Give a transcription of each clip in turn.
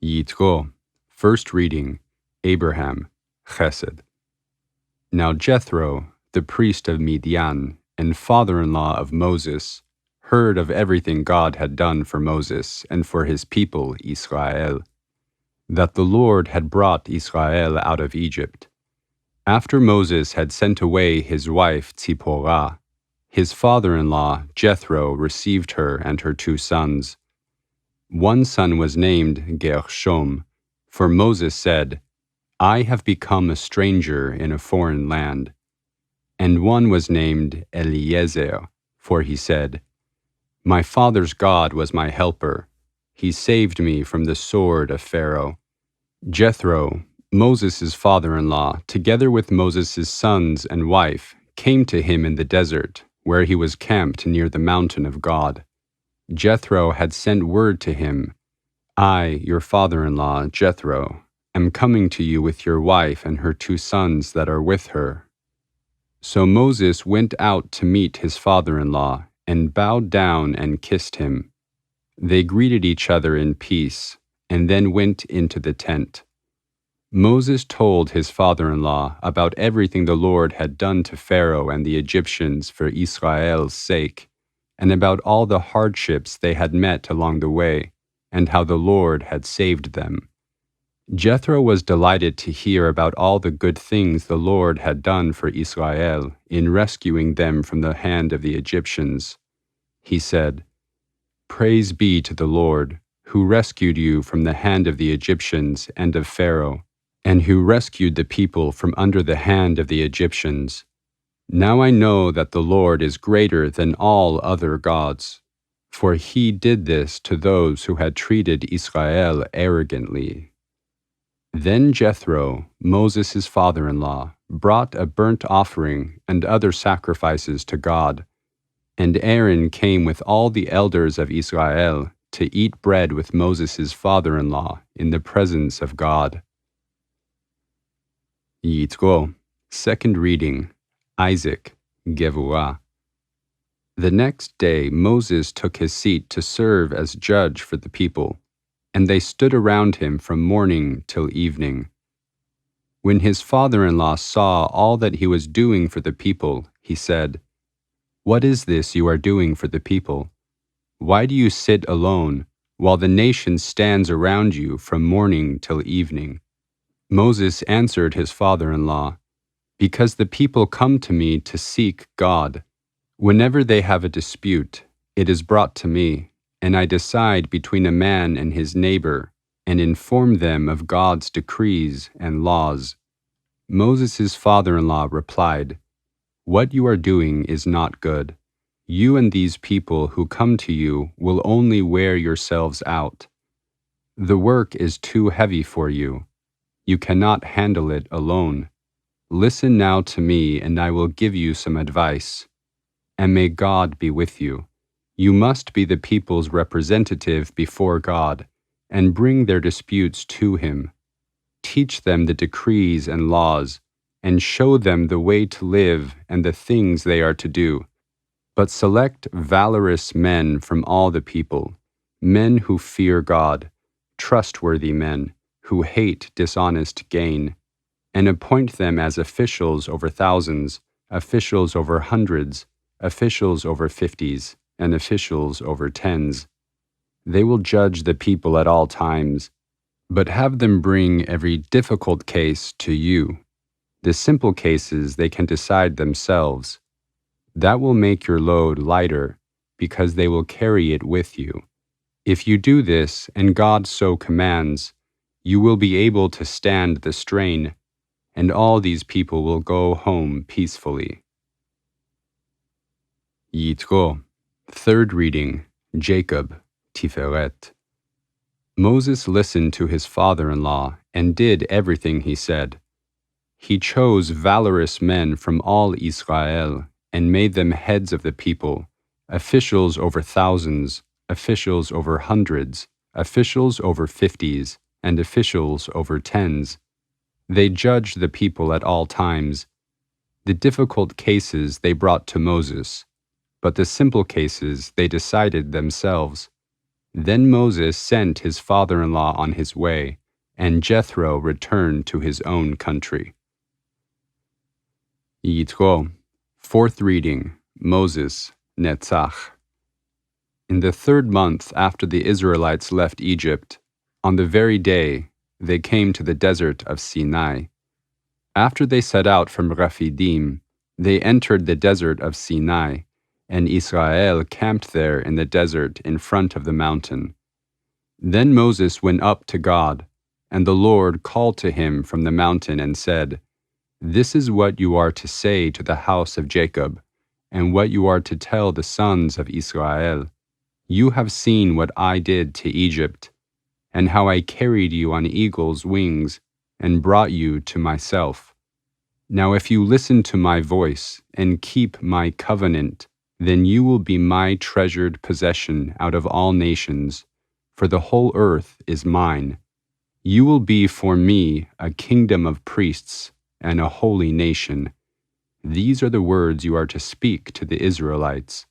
Yitro. First reading, Abraham, Chesed. Now Jethro, the priest of Midian and father-in-law of Moses, heard of everything God had done for Moses and for his people Israel, that the Lord had brought Israel out of Egypt. After Moses had sent away his wife Tzipporah, his father-in-law Jethro received her and her 2 sons. One son was named Gershom, for Moses said, I have become a stranger in a foreign land. And one was named Eliezer, for he said, My father's God was my helper. He saved me from the sword of Pharaoh. Jethro, Moses' father-in-law, together with Moses' sons and wife, came to him in the desert, where he was camped near the mountain of God. Jethro had sent word to him, I, your father-in-law, Jethro, am coming to you with your wife and her 2 sons that are with her. So Moses went out to meet his father-in-law and bowed down and kissed him. They greeted each other in peace and then went into the tent. Moses told his father-in-law about everything the Lord had done to Pharaoh and the Egyptians for Israel's sake, and about all the hardships they had met along the way, and how the Lord had saved them. Jethro was delighted to hear about all the good things the Lord had done for Israel in rescuing them from the hand of the Egyptians. He said, Praise be to the Lord, who rescued you from the hand of the Egyptians and of Pharaoh, and who rescued the people from under the hand of the Egyptians. Now I know that the Lord is greater than all other gods, for he did this to those who had treated Israel arrogantly. Then Jethro, Moses' father-in-law, brought a burnt offering and other sacrifices to God, and Aaron came with all the elders of Israel to eat bread with Moses' father-in-law in the presence of God. Yitro. Second reading, Isaac, Gevurah. The next day Moses took his seat to serve as judge for the people, and they stood around him from morning till evening. When his father-in-law saw all that he was doing for the people, he said, What is this you are doing for the people? Why do you sit alone, while the nation stands around you from morning till evening? Moses answered his father-in-law, Because the people come to me to seek God. Whenever they have a dispute, it is brought to me, and I decide between a man and his neighbor, and inform them of God's decrees and laws. Moses' father-in-law replied, What you are doing is not good. You and these people who come to you will only wear yourselves out. The work is too heavy for you. You cannot handle it alone. Listen now to me, and I will give you some advice. And may God be with you. You must be the people's representative before God, and bring their disputes to him. Teach them the decrees and laws, and show them the way to live and the things they are to do. But select valorous men from all the people, men who fear God, trustworthy men, who hate dishonest gain, and appoint them as officials over thousands, officials over hundreds, officials over 50s, and officials over 10s. They will judge the people at all times, but have them bring every difficult case to you. The simple cases they can decide themselves. That will make your load lighter, because they will carry it with you. If you do this, and God so commands, you will be able to stand the strain, and all these people will go home peacefully. Yitro. Third reading, Jacob, Tiferet. Moses listened to his father-in-law and did everything he said. He chose valorous men from all Israel and made them heads of the people, officials over thousands, officials over hundreds, officials over 50s, and officials over 10s. They judged the people at all times. The difficult cases they brought to Moses, but the simple cases they decided themselves. Then Moses sent his father-in-law on his way, and Jethro returned to his own country. Yitro. Fourth reading, Moses, Netzach. In the 3rd month after the Israelites left Egypt, on the very day they came to the desert of Sinai. After they set out from Rephidim, they entered the desert of Sinai, and Israel camped there in the desert in front of the mountain. Then Moses went up to God, and the Lord called to him from the mountain and said, "This is what you are to say to the house of Jacob, and what you are to tell the sons of Israel. You have seen what I did to Egypt, and how I carried you on eagle's wings and brought you to myself. Now if you listen to my voice and keep my covenant, then you will be my treasured possession out of all nations, for the whole earth is mine. You will be for me a kingdom of priests and a holy nation. These are the words you are to speak to the Israelites."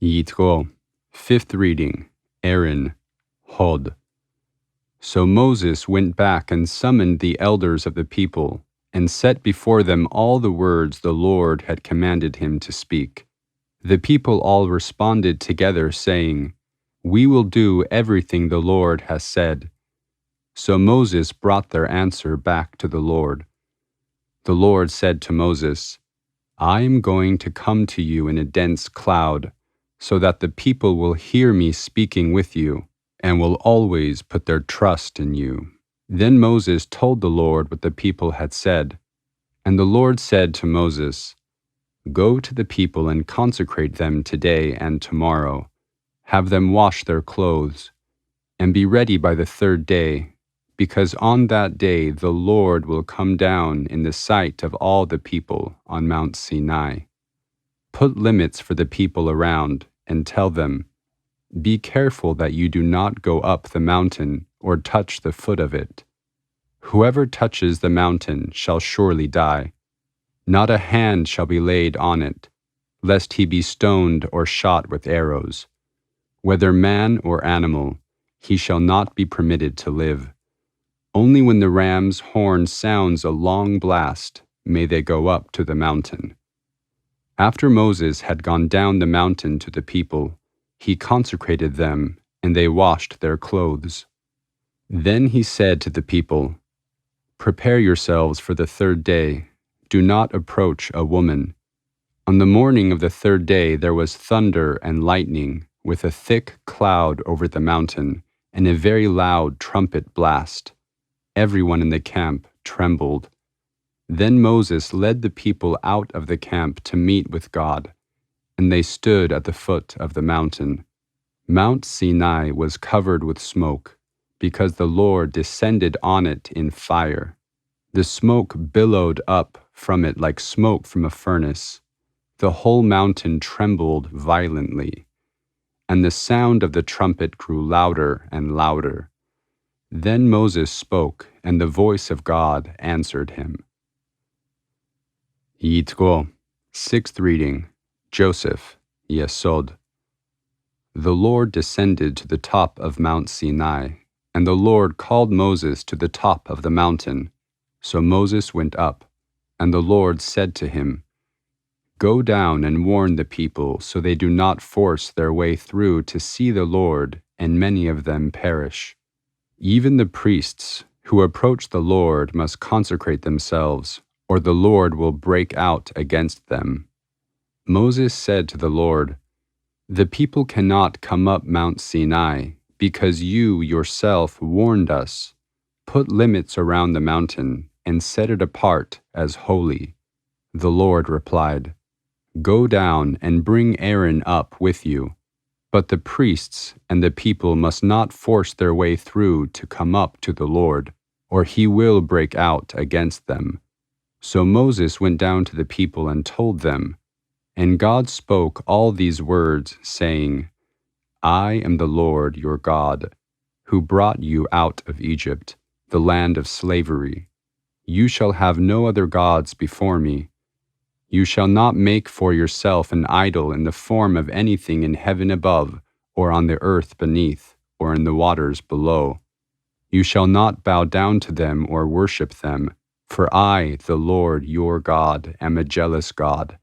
Yitro. Fifth reading, Aaron, Hod. So Moses went back and summoned the elders of the people, and set before them all the words the Lord had commanded him to speak. The people all responded together, saying, "We will do everything the Lord has said." So Moses brought their answer back to the Lord. The Lord said to Moses, "I am going to come to you in a dense cloud, so that the people will hear me speaking with you, and will always put their trust in you." Then Moses told the Lord what the people had said. And the Lord said to Moses, "Go to the people and consecrate them today and tomorrow. Have them wash their clothes, and be ready by the 3rd day, because on that day the Lord will come down in the sight of all the people on Mount Sinai. Put limits for the people around, and tell them, 'Be careful that you do not go up the mountain or touch the foot of it. Whoever touches the mountain shall surely die. Not a hand shall be laid on it, lest he be stoned or shot with arrows. Whether man or animal, he shall not be permitted to live. Only when the ram's horn sounds a long blast may they go up to the mountain." After Moses had gone down the mountain to the people, he consecrated them, and they washed their clothes. Then he said to the people, "Prepare yourselves for the 3rd day. Do not approach a woman." On the morning of the 3rd day there was thunder and lightning, with a thick cloud over the mountain, and a very loud trumpet blast. Everyone in the camp trembled. Then Moses led the people out of the camp to meet with God, and they stood at the foot of the mountain. Mount Sinai was covered with smoke, because the Lord descended on it in fire. The smoke billowed up from it like smoke from a furnace. The whole mountain trembled violently, and the sound of the trumpet grew louder and louder. Then Moses spoke, and the voice of God answered him. Yitro. Sixth reading, Joseph, Yesod. The Lord descended to the top of Mount Sinai, and the Lord called Moses to the top of the mountain. So Moses went up, and the Lord said to him, "Go down and warn the people, so they do not force their way through to see the Lord, and many of them perish. Even the priests who approach the Lord must consecrate themselves, or the Lord will break out against them." Moses said to the Lord, "The people cannot come up Mount Sinai, because you yourself warned us. Put limits around the mountain, and set it apart as holy." The Lord replied, "Go down and bring Aaron up with you. But the priests and the people must not force their way through to come up to the Lord, or he will break out against them." So Moses went down to the people and told them, and God spoke all these words, saying, "I am the Lord your God, who brought you out of Egypt, the land of slavery. You shall have no other gods before me. You shall not make for yourself an idol in the form of anything in heaven above, or on the earth beneath, or in the waters below. You shall not bow down to them or worship them, for I, the Lord your God, am a jealous God,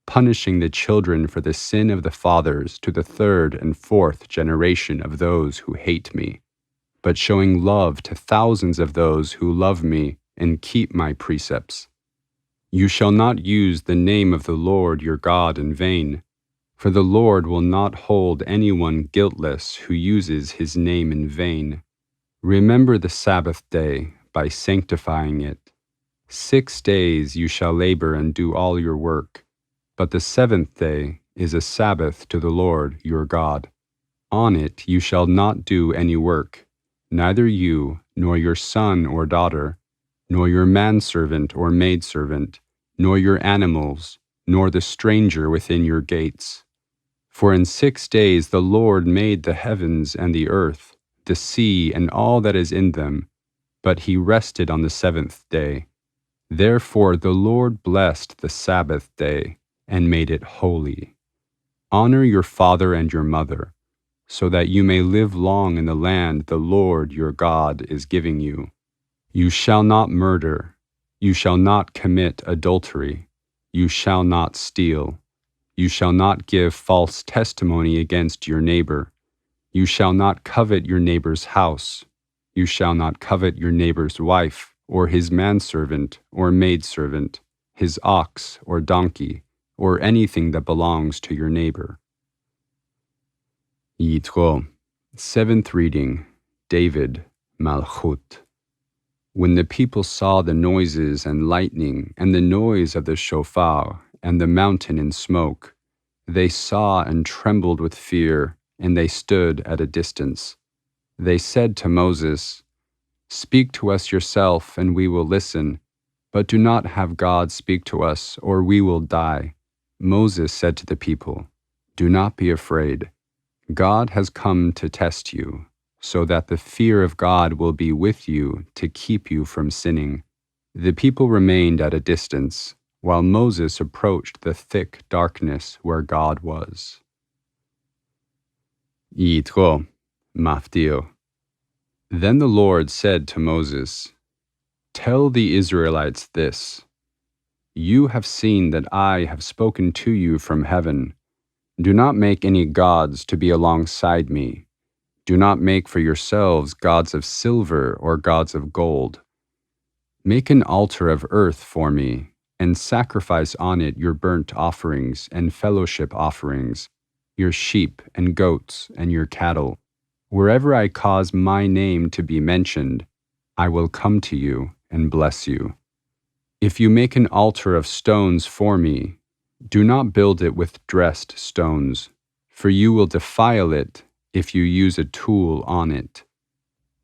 punishing the children for the sin of the fathers to the third and fourth generation of those who hate me, but showing love to thousands of those who love me and keep my precepts. You shall not use the name of the Lord your God in vain, for the Lord will not hold anyone guiltless who uses his name in vain. Remember the Sabbath day by sanctifying it. 6 days you shall labor and do all your work, but the seventh day is a Sabbath to the Lord your God. On it you shall not do any work, neither you, nor your son or daughter, nor your manservant or maidservant, nor your animals, nor the stranger within your gates. For in 6 days the Lord made the heavens and the earth, the sea and all that is in them, but he rested on the seventh day. Therefore the Lord blessed the Sabbath day and made it holy. Honor your father and your mother, so that you may live long in the land the Lord your God is giving you. You shall not murder. You shall not commit adultery. You shall not steal. You shall not give false testimony against your neighbor. You shall not covet your neighbor's house. You shall not covet your neighbor's wife, or his manservant, or maidservant, his ox or donkey, or anything that belongs to your neighbor. Yitro, 7th reading, David, Malchut. When the people saw the noises and lightning, and the noise of the shofar, and the mountain in smoke, they saw and trembled with fear, and they stood at a distance. They said to Moses, "Speak to us yourself, and we will listen, but do not have God speak to us, or we will die." Moses said to the people, "Do not be afraid. God has come to test you, so that the fear of God will be with you to keep you from sinning." The people remained at a distance, while Moses approached the thick darkness where God was. Yitro, Maftir. Then the Lord said to Moses, "Tell the Israelites this: You have seen that I have spoken to you from heaven. Do not make any gods to be alongside me. Do not make for yourselves gods of silver or gods of gold. Make an altar of earth for me, and sacrifice on it your burnt offerings and fellowship offerings, your sheep and goats and your cattle. Wherever I cause my name to be mentioned, I will come to you and bless you. If you make an altar of stones for me, do not build it with dressed stones, for you will defile it if you use a tool on it.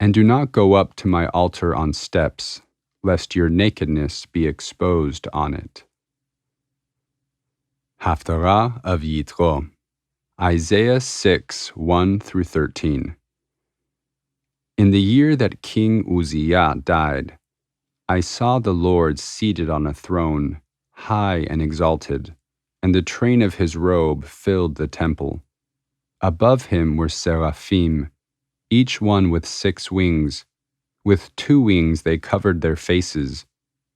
And do not go up to my altar on steps, lest your nakedness be exposed on it." Haftarah of Yitro, Isaiah 6, 1-13. In the year that King Uzziah died, I saw the Lord seated on a throne, high and exalted, and the train of his robe filled the temple. Above him were seraphim, each one with 6 wings. With 2 wings they covered their faces,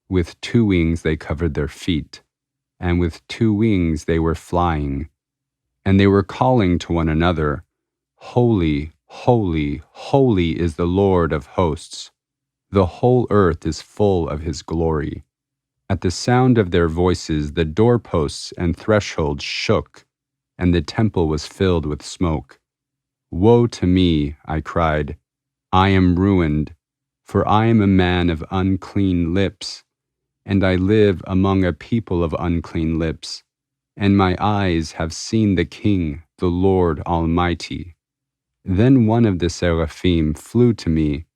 with 2 wings they covered their feet, and with 2 wings they were flying. And they were calling to one another, "Holy, holy, holy is the Lord of hosts. The whole earth is full of his glory." At the sound of their voices the doorposts and thresholds shook, and the temple was filled with smoke. "Woe to me," I cried, "I am ruined, for I am a man of unclean lips, and I live among a people of unclean lips, and my eyes have seen the King, the Lord Almighty." Then one of the seraphim flew to me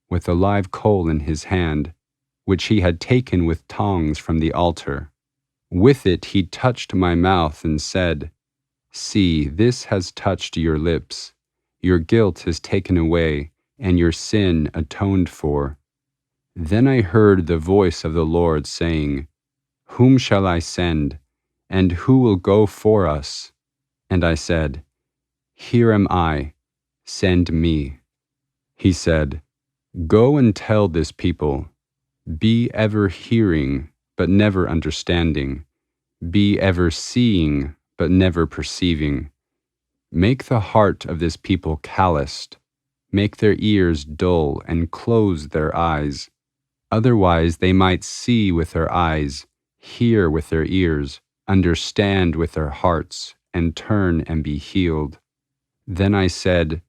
with a live coal in his hand, which he had taken with tongs from the altar. With it he touched my mouth and said, "See, this has touched your lips. Your guilt is taken away, and your sin atoned for." Then I heard the voice of the Lord saying, "Whom shall I send, and who will go for us?" And I said, Here am I, send me." He said, "Go and tell this people, be ever hearing, but never understanding. Be ever seeing, but never perceiving. Make the heart of this people calloused. Make their ears dull and close their eyes. Otherwise they might see with their eyes, hear with their ears, understand with their hearts, and turn and be healed." Then I said,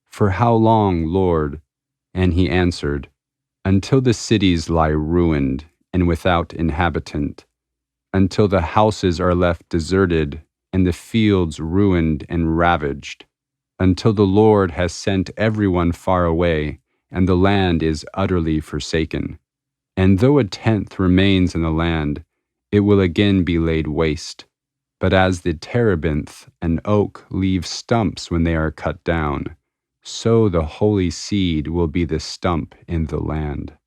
"For how long, Lord?" And he answered, "Until the cities lie ruined and without inhabitant, until the houses are left deserted and the fields ruined and ravaged, until the Lord has sent everyone far away and the land is utterly forsaken. And though a tenth remains in the land, it will again be laid waste. But as the terebinth and oak leave stumps when they are cut down, so the holy seed will be the stump in the land."